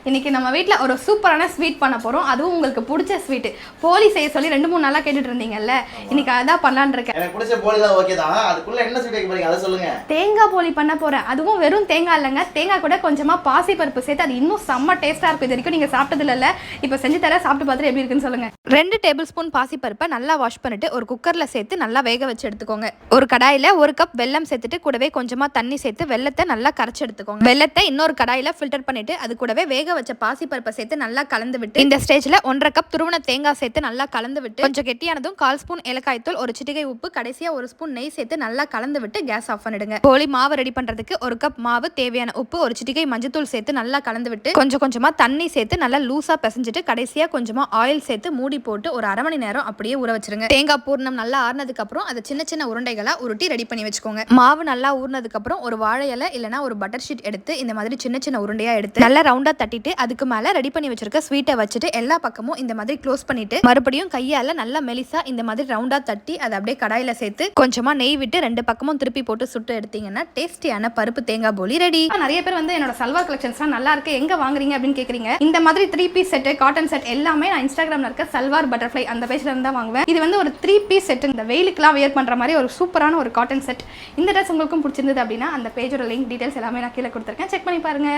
இன்னைக்கு நம்ம வீட்டில் ஒரு சூப்பரான ஸ்வீட் பண்ண போறோம். அதுவும் உங்களுக்கு பிடிச்ச ஸ்வீட். போலி செய்ய சொல்லி 2-3 நாளா கேட்டுட்டு இருந்தீங்கல்ல, இன்னைக்கு அதான் பண்ணலான்னு இருக்கேன். எனக்கு பிடிச்ச போலி தான். ஓகே தான். அதுக்குள்ள என்ன ஸ்வீட் வைக்க போறீங்க அத சொல்லுங்க. தேங்காய் போலி பண்ண போறேன். அதுவும் வெறும் தேங்காய் இல்லைங்க, தேங்காய் கூட கொஞ்சமா பாசி பருப்பு சேர்த்து அது இன்னும் செம்ம டேஸ்டா இருக்கும். இது வரைக்கும் நீங்க சாப்பிட்டது இல்ல, இப்போ செஞ்சு தர, சாப்பிட்டு பார்த்துட்டு எப்படி இருக்குன்னு சொல்லுங்க. 2 டேபிள் ஸ்பூன் பாசி பருப்பை நல்லா வாஷ் பண்ணிட்டு ஒரு குக்கர்ல சேர்த்து நல்லா வேக வச்சு எடுத்துக்கோங்க. ஒரு கடாயில 1 கப் வெல்லம் சேர்த்துட்டு கூடவே கொஞ்சமா தண்ணி சேர்த்து வெல்லத்தை நல்லா கரைச்சு எடுத்துக்கோங்க. வெல்லத்தை இன்னொரு கடாயில ஃபில்டர் பண்ணிட்டு அது கூடவே வேக வச்ச பாசி பருப்பை சேர்த்து நல்லா கலந்து விட்டு இந்த ஸ்டேஜ்ல 1/2 கப் துருவன தேங்காய் சேர்த்து நல்லா கலந்து விட்டு கொஞ்சம் கெட்டியானதும் 1/4 ஸ்பூன் ஏலக்காய் தூள், 1 சிட்டிகை உப்பு, கடைசியா 1 ஸ்பூன் நெய் சேர்த்து நல்லா கலந்து விட்டு கேஸ் ஆஃப் பண்ணிடுங்க. போலி மாவு ரெடி பண்றதுக்கு 1 கப் மாவு, தேவையான உப்பு, 1 சிட்டிகை மஞ்சத்தூள் சேர்த்து நல்லா கலந்து விட்டு கொஞ்சம் கொஞ்சமா தண்ணி சேர்த்து நல்லா லூசா பிசைஞ்சிட்டு கடைசியா கொஞ்சமா ஆயில் சேர்த்து மூடி போட்டு ஒரு 1/2 மணி நேரம் அப்படியே ஊற வச்சிருங்க. தேங்காய் பூர்ணம் நல்லா ஆறுனதுக்கு அப்புறம் அதை சின்ன சின்ன உருண்டைகளா உருட்டி ரெடி பண்ணி வச்சுக்கோங்க. மாவு நல்லா ஊறினதுக்கு அப்புறம் ஒரு வாழை இலை இல்லைன்னா ஒரு பட்டர் ஷீட் எடுத்து இந்த மாதிரி சின்ன சின்ன உருண்டையா எடுத்து நல்லா ரவுண்டா தட்டிட்டு அதுக்கு மேல ரெடி பண்ணி வச்சிருக்க ஸ்வீட்டை வச்சுட்டு எல்லா பக்கமும் இந்த மாதிரி க்ளோஸ் பண்ணிட்டு மறுபடியும் கையால நல்லா மெலிசா இந்த மாதிரி ரவுண்டா தட்டி அதை அப்படியே கடாயில சேர்த்து கொஞ்சமா நெய் விட்டு 2 பக்கமும் திருப்பி போட்டு சுட்டு எடுத்தீங்கன்னா டேஸ்டியான பருப்பு தேங்காய் போலி ரெடி. நிறைய பேர் வந்து என்னோட சல்வார் கலெக்ஷன்ஸ்லாம் நல்லா இருக்கு, எங்க வாங்குறீங்க அப்படின்னு கேக்குறீங்க. இந்த மாதிரி 3 பீஸ் செட், காட்டன் செட் எல்லாமே நான் இன்ஸ்டாகிராம்ல இருக்க சல்வார் பட்டர்ஃப்ளை அந்த பேஜ்ல இருந்து தான் வாங்குவேன். இது வந்து ஒரு 3 பீஸ் செட், இந்த வெயிலுக்குலாம் வியர் பண்ற மாதிரி ஒரு சூப்பரான ஒரு காட்டன் செட். இந்த ட்ரெஸ் உங்களுக்கும் பிடிச்சிருந்தது அப்படின்னா அந்த பேஜோட லிங்க் டீடைல்ஸ் எல்லாமே நான் கீழே கொடுத்துருக்கேன், செக் பண்ணி பாருங்க.